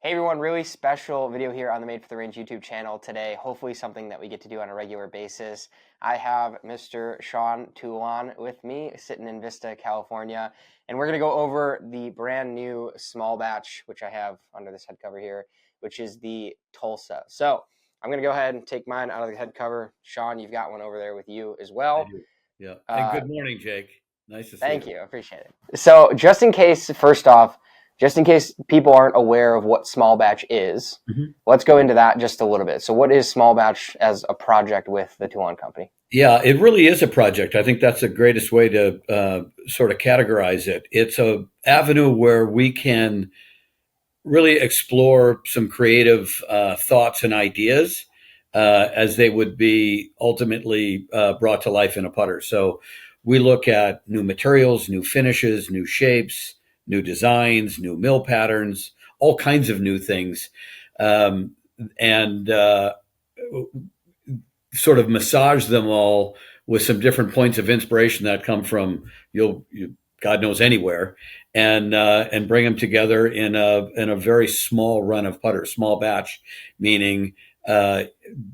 Hey everyone, really special video here on the Made for the Range YouTube channel today. Hopefully something that we get to do on a regular basis. I have Mr. Sean Toulon with me sitting in Vista, California, and we're going to go over the brand new small batch, which I have under this head cover here, which is the Tulsa. So I'm going to go ahead and take mine out of the head cover. Sean, you've got one over there with you as I well. do. Yeah. And Uh, good morning, Jake. Nice to see Thank you. you. I appreciate it. So just in case, first off, just in case people aren't aware of what small batch is, Mhm. let's go into that just a little bit. So what is small batch as a project with the Toulon company? Yeah, it really is a project. I think that's the greatest way to sort of categorize it. It's a avenue where we can really explore some creative thoughts and ideas as they would be ultimately brought to life in a putter. So we look at new materials, new finishes, new shapes, new designs, new mill patterns, all kinds of new things, and sort of massage them all with some different points of inspiration that come from God knows anywhere, and bring them together in a very small run of putter, small batch, meaning I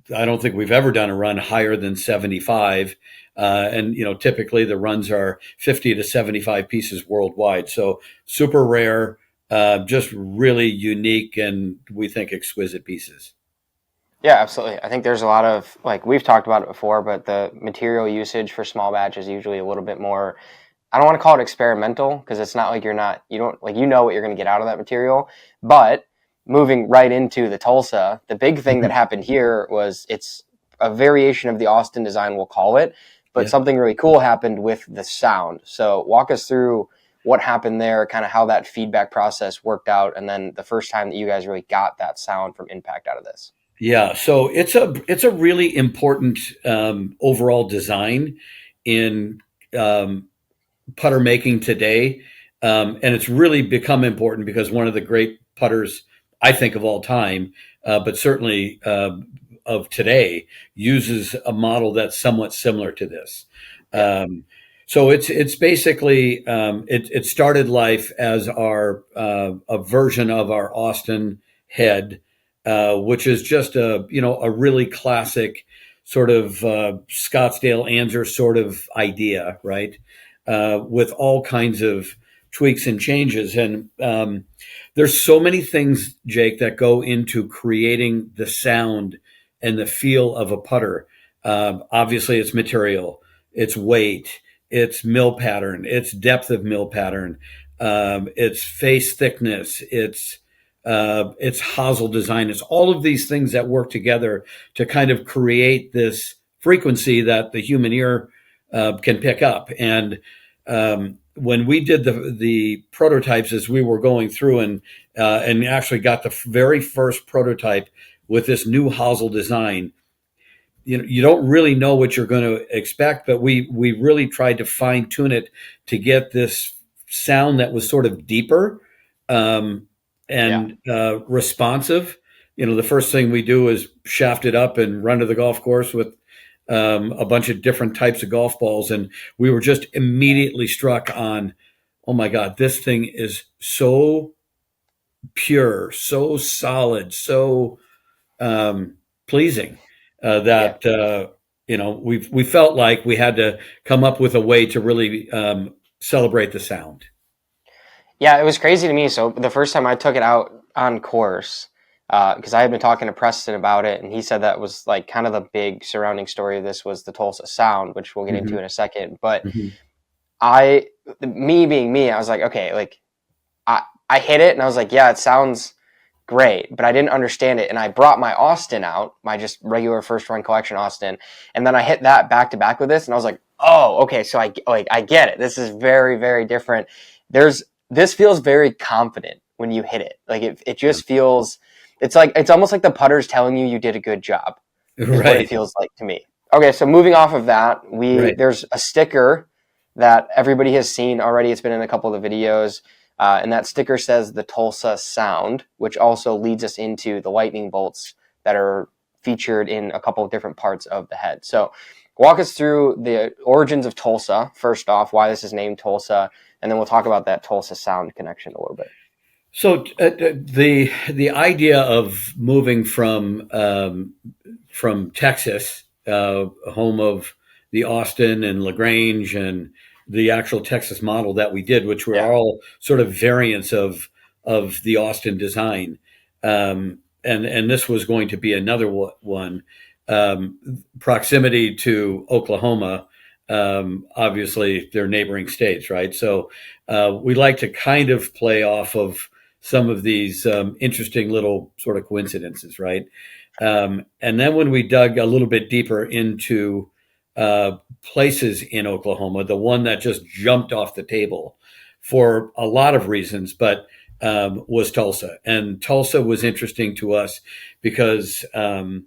don't think we've ever done a run higher than 75. And typically the runs are 50 to 75 pieces worldwide. So super rare, just really unique, and we think exquisite pieces. Yeah, absolutely. I think there's a lot of, like we've talked about it before, but the material usage for small batch is usually a little bit more, I don't want to call it experimental because it's not like you don't like, what you're going to get out of that material. But moving right into the Tulsa, the big thing that happened here was it's a variation of the Austin design, we'll call it, but Yeah. something really cool happened with the sound. So walk us through what happened there, kind of how that feedback process worked out, and then the first time that you guys really got that sound from impact out of this. Yeah, so it's a really important overall design in um, putter making today, and it's really become important because one of the great putters I think of all time, but certainly of today, uses a model that's somewhat similar to this. Yeah. So it's basically it started life as our a version of our Austin head, which is just a really classic sort of Scottsdale Anzer sort of idea, right? With all kinds of tweaks and changes. And there's so many things, Jake, that go into creating the sound and the feel of a putter. Obviously, it's material, it's weight, it's mill pattern, it's depth of mill pattern, it's face thickness, it's hosel design. It's all of these things that work together to kind of create this frequency that the human ear can pick up. And when we did the prototypes as we were going through and actually got the very first prototype with this new hosel design, you don't really know what you're going to expect, but we really tried to fine tune it to get this sound that was sort of deeper um, Yeah. and responsive. The first thing we do is shaft it up and run to the golf course with a bunch of different types of golf balls, and we were just immediately struck on, oh my God, this thing is so pure, so solid, so pleasing Yeah. that we felt like we had to come up with a way to really celebrate the sound. Yeah, it was crazy to me. So the first time I took it out on course, because I had been talking to Preston about it, and he said that was like kind of the big surrounding story of this was the Tulsa Sound, which we'll get into Hmm. in a second. But Hmm. I, me being me, I was like, okay, like I hit it, and I was like, yeah, it sounds great, but I didn't understand it, and I brought my Austin out, my just regular first run collection Austin, and then I hit that back to back with this, and I was like, oh, okay, so I get it. This is very, very different. This feels very confident when you hit it. Like it Yeah. just feels. It's almost like the putter's telling you did a good job, is what it Right. feels like to me. Okay, so moving off of that, Right. there's a sticker that everybody has seen already. It's been in a couple of the videos. And that sticker says the Tulsa Sound, which also leads us into the lightning bolts that are featured in a couple of different parts of the head. So walk us through the origins of Tulsa, first off, why this is named Tulsa, and then we'll talk about that Tulsa Sound connection a little bit. So the idea of moving from Texas, home of the Austin and LaGrange and the actual Texas model that we did, which were Yeah, all sort of variants of the Austin design, and this was going to be another one. Proximity to Oklahoma, obviously they're neighboring states, right? So we like to kind of play off of some of these interesting little sort of coincidences, right? And then when we dug a little bit deeper into places in Oklahoma, the one that just jumped off the table for a lot of reasons, but was Tulsa. And Tulsa was interesting to us because, well,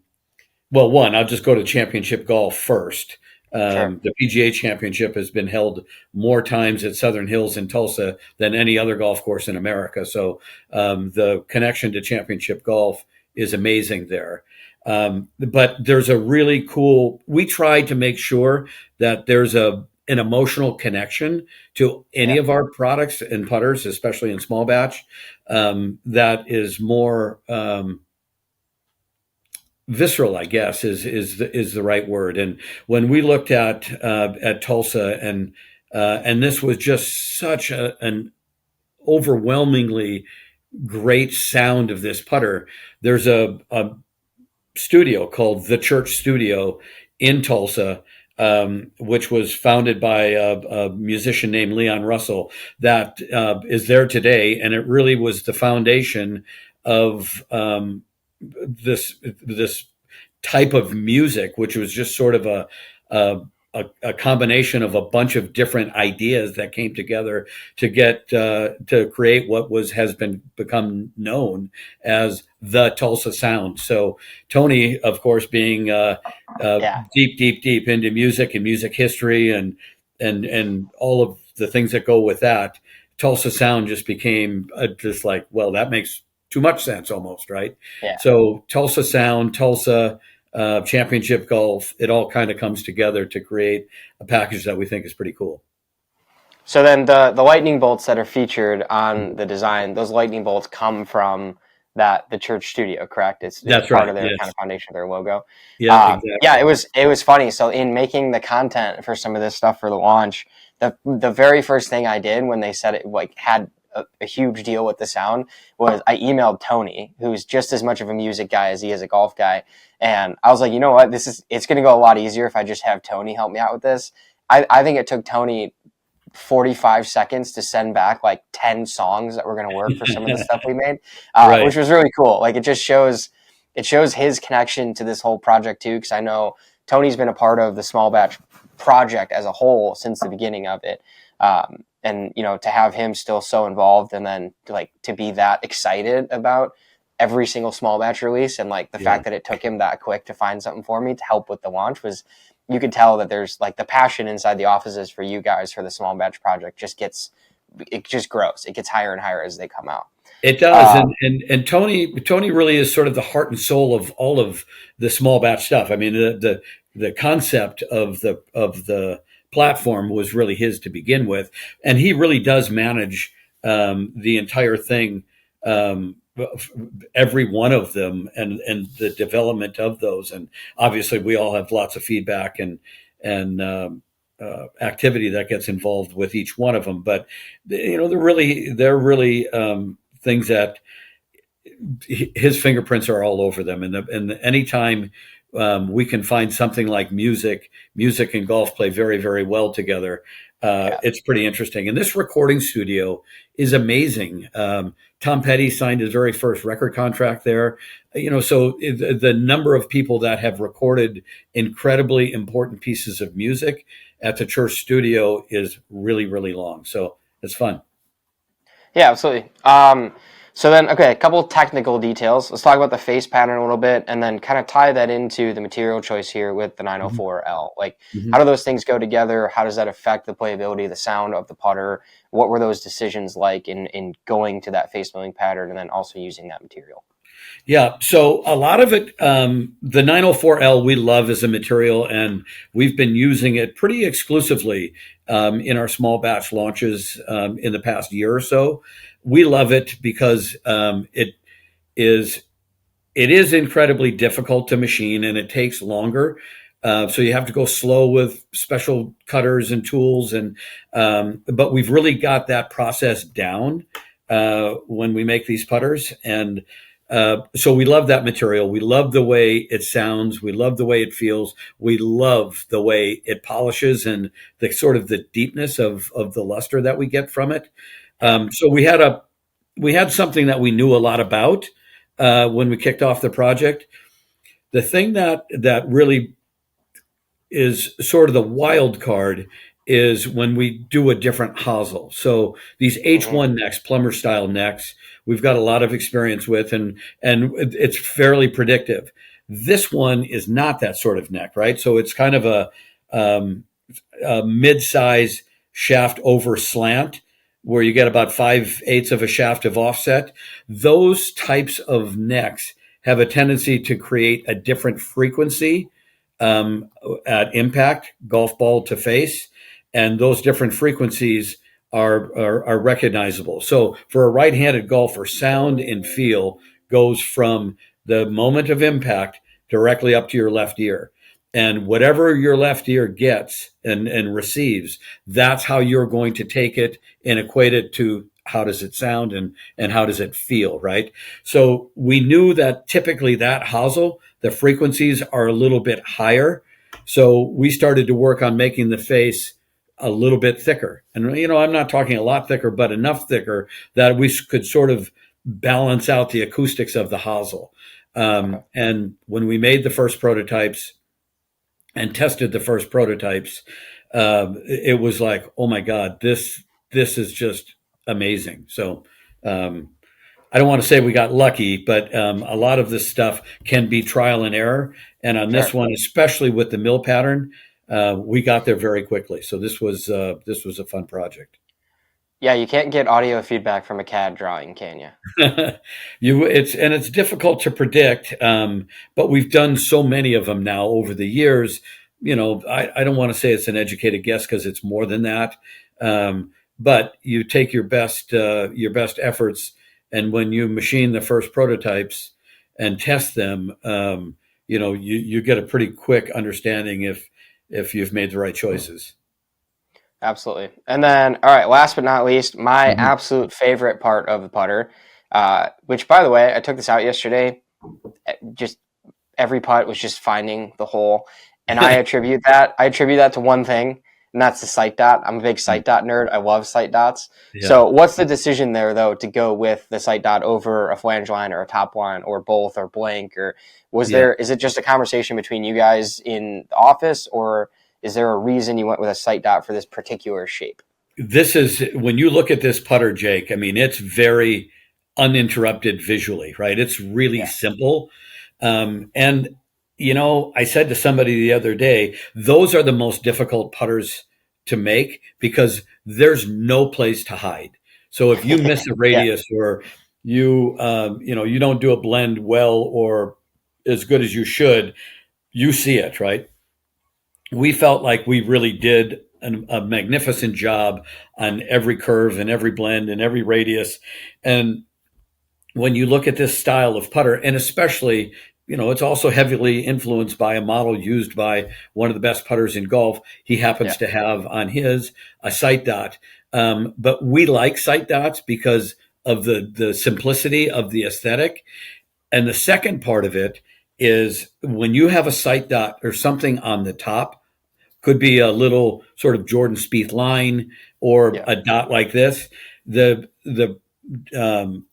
one, I'll just go to championship golf first. sure. The PGA Championship has been held more times at Southern Hills in Tulsa than any other golf course in America. So the connection to championship golf is amazing there. But there's a really cool, we try to make sure that there's an emotional connection to any Yeah, of our products and putters, especially in small batch, that is more visceral, I guess, is the right word. And when we looked at Tulsa, and this was just such an overwhelmingly great sound of this putter. There's a studio called the Church Studio in Tulsa, which was founded by a musician named Leon Russell that is there today, and it really was the foundation of this type of music, which was just sort of a combination of a bunch of different ideas that came together to get to create what has become known as the Tulsa Sound. So Tony, of course, being yeah. deep into music and music history and all of the things that go with that, Tulsa Sound just became just like, well, that makes too much sense almost, right? Yeah. So Tulsa Sound, Tulsa championship golf, it all kind of comes together to create a package that we think is pretty cool. So then the lightning bolts that are featured on the design, those lightning bolts come from the church studio, correct? It's That's part right. of their kind Yes. of foundation of their logo. Yeah, Yeah, exactly. it was funny. So in making the content for some of this stuff for the launch, the very first thing I did when they said it like had a huge deal with the sound was I emailed Tony, who's just as much of a music guy as he is a golf guy, and I was like, you know what, it's going to go a lot easier if I just have Tony help me out with this. I think it took Tony 45 seconds to send back like 10 songs that were going to work for some of the stuff we made, Right. which was really cool. Like it shows his connection to this whole project too, because I know Tony's been a part of the small batch project as a whole since the beginning of it. And to have him still so involved and then like to be that excited about every single small batch release, and like the Yeah. fact that it took him that quick to find something for me to help with the launch was, you could tell that there's like the passion inside the offices for you guys for the small batch project just grows. It gets higher and higher as they come out. It does, Um, and Tony really is sort of the heart and soul of all of the small batch stuff. I mean, the concept of the platform was really his to begin with, and he really does manage the entire thing, um, every one of them, and the development of those. And obviously, we all have lots of feedback and activity that gets involved with each one of them. But they're really things that his fingerprints are all over them. And anytime we can find something like music and golf play very, very well together. yeah, It's pretty interesting. And this recording studio is amazing. Tom Petty signed his very first record contract there. So the number of people that have recorded incredibly important pieces of music at the church studio is really, really long. So it's fun. yeah, absolutely. So then, okay, a couple technical details. Let's talk about the face pattern a little bit, and then kind of tie that into the material choice here with the Mhm. 904L. Like, how Mhm. do those things go together? How does that affect the playability, the sound of the putter? What were those decisions like in going to that face milling pattern and then also using that material? Yeah, so a lot of it, the 904L, we love as a material, and we've been using it pretty exclusively in our small batch launches in the past year or so. we love it because is it is incredibly difficult to machine and it takes longer. So you have to go slow with special cutters and tools, and but we've really got that process down when we make these putters, and so we love that material. We love the way it sounds. We love the way it feels. We love the way it polishes and the sort of the deepness of the luster that we get from it. Yeah. So we had something that we knew a lot about when we kicked off the project. The thing that really is sort of the wild card is when we do a different hosel. So these Hmm. H1 necks, plumber style necks, we've got a lot of experience with, and it's fairly predictive. This one is not that sort of neck, right? So it's kind of a mid-size shaft over slant where you get about 5/8 of a shaft of offset. Those types of necks have a tendency to create a different frequency um, at impact, golf ball to face, and those different frequencies are recognizable. So for a right-handed golfer, sound and feel goes from the moment of impact directly up to your left ear. And whatever your left ear gets and receives, that's how you're going to take it and equate it to how does it sound and how does it feel, right? So we knew that typically that hosel, the frequencies are a little bit higher. So we started to work on making the face a little bit thicker. And, I'm not talking a lot thicker, but enough thicker that we could sort of balance out the acoustics of the hosel. Okay. And when we made the first prototypes and tested the first prototypes, it was like, oh my God, this is just amazing. So um, I don't want to say we got lucky, but a lot of this stuff can be trial and error. And on this Sure. one, especially with the mill pattern, we got there very quickly. So this was a fun project. Yeah, you can't get audio feedback from a CAD drawing, can you? It's difficult to predict, but we've done so many of them now over the years. I don't want to say it's an educated guess because it's more than that. But you take your best efforts, and when you machine the first prototypes and test them, you get a pretty quick understanding if you've made the right choices. Absolutely. And then, all right, last but not least, my Mhm. absolute favorite part of the putter, which, by the way, I took this out yesterday. Just every putt was just finding the hole, and I attribute that to one thing, and that's the sight dot. I'm a big sight dot nerd. I love sight dots. Yeah. So, what's the decision there though to go with the sight dot over a flange line or a top line or both or blank, or Yeah. is it just a conversation between you guys in the office, or is there a reason you went with a sight dot for this particular shape? This is when you look at this putter, Jake. I mean, it's very uninterrupted visually, right? It's really Yeah. simple. And I said to somebody the other day, those are the most difficult putters to make because there's no place to hide. So if you miss a Yeah. radius or you don't do a blend well or as good as you should, you see it, right? We felt like we really did a magnificent job on every curve and every blend and every radius. And when you look at this style of putter, and especially, it's also heavily influenced by a model used by one of the best putters in golf. He happens Yeah. to have on his a sight dot. But we like sight dots because of the simplicity of the aesthetic. And the second part of it is when you have a sight dot or something on the top, could be a little sort of Jordan Spieth line or Yeah. a dot like this. The um,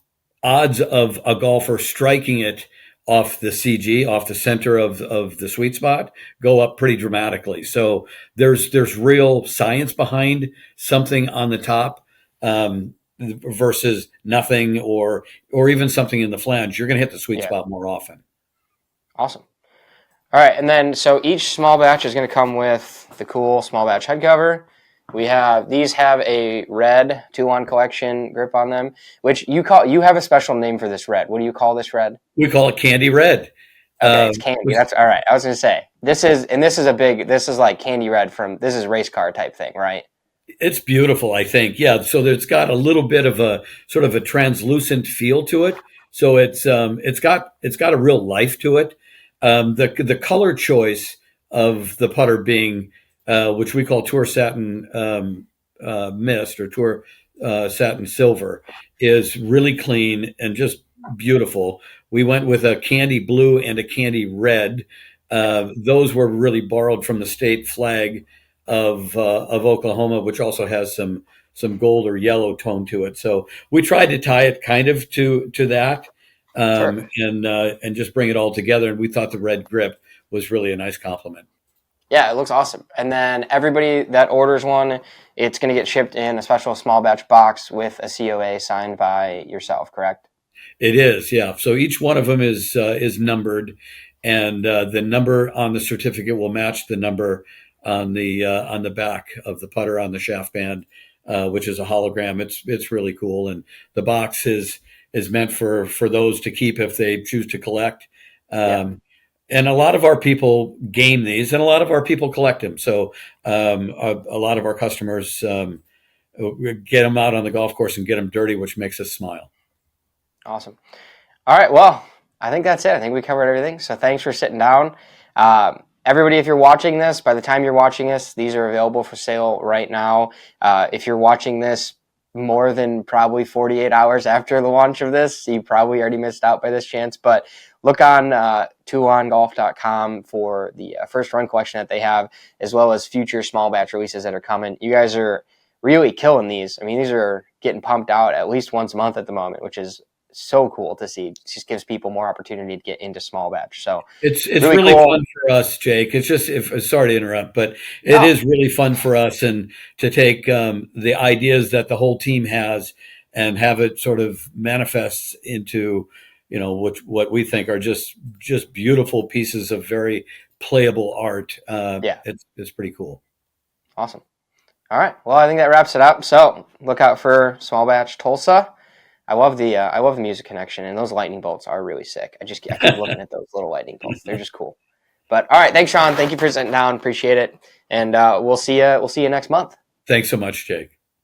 odds of a golfer striking it off the CG, off the center of the sweet spot, go up pretty dramatically. So there's real science behind something on the top versus nothing, or even something in the flange. You're going to hit the sweet Yeah. spot more often. Awesome. All right, and then so each small batch is going to come with the cool small batch head cover. These have a red Toulon collection grip on them, which you have a special name for this red. What do you call this red? We call it candy red. Okay, it's candy. That's all right. I was going to say this is like candy red from this is race car type thing, right? It's beautiful, I think. Yeah, so it's got a little bit of a sort of a translucent feel to it. So it's got a real life to it. The color choice of the putter being which we call Tour Satin Mist or Tour Satin Silver is really clean and just beautiful. We went with a candy blue and a candy red. Those were really borrowed from the state flag of Oklahoma, which also has some gold or yellow tone to it. So we tried to tie it kind of to that, Sure. and just bring it all together. And we thought the red grip was really a nice compliment. Yeah, it looks awesome. And then everybody that orders one, it's going to get shipped in a special small batch box with a COA signed by yourself, correct? It is, yeah. So each one of them is numbered, and the number on the certificate will match the number on the back of the putter on the shaft band, which is a hologram. It's really cool, and the box is meant for those to keep if they choose to collect. Yeah. And a lot of our people game these, and a lot of our people collect them. So a lot of our customers get them out on the golf course and get them dirty, which makes us smile. Awesome. All right. Well, I think that's it. I think we covered everything. So thanks for sitting down. Everybody, if you're watching this, by the time you're watching this, these are available for sale right now. If you're watching this more than probably 48 hours after the launch of this, you probably already missed out by this chance. But look on ToulonGolf.com for the first run collection that they have, as well as future small batch releases that are coming. You guys are really killing these. I mean, these are getting pumped out at least once a month at the moment, which is so cool to see. It just gives people more opportunity to get into small batch. So It's really really cool. fun for us, Jake. It's just if sorry to interrupt, but it No, is really fun for us and to take the ideas that the whole team has and have it sort of manifests into what we think are just beautiful pieces of very playable art. yeah, It's pretty cool. awesome. All right. Well, I think that wraps it up. So look out for small batch Tulsa. I love the music connection, and those lightning bolts are really sick. I keep looking at those little lightning bolts. They're just cool. But all right, thanks, Sean. Thank you for sitting down. Appreciate it, and we'll see you. We'll see you next month. Thanks so much, Jake.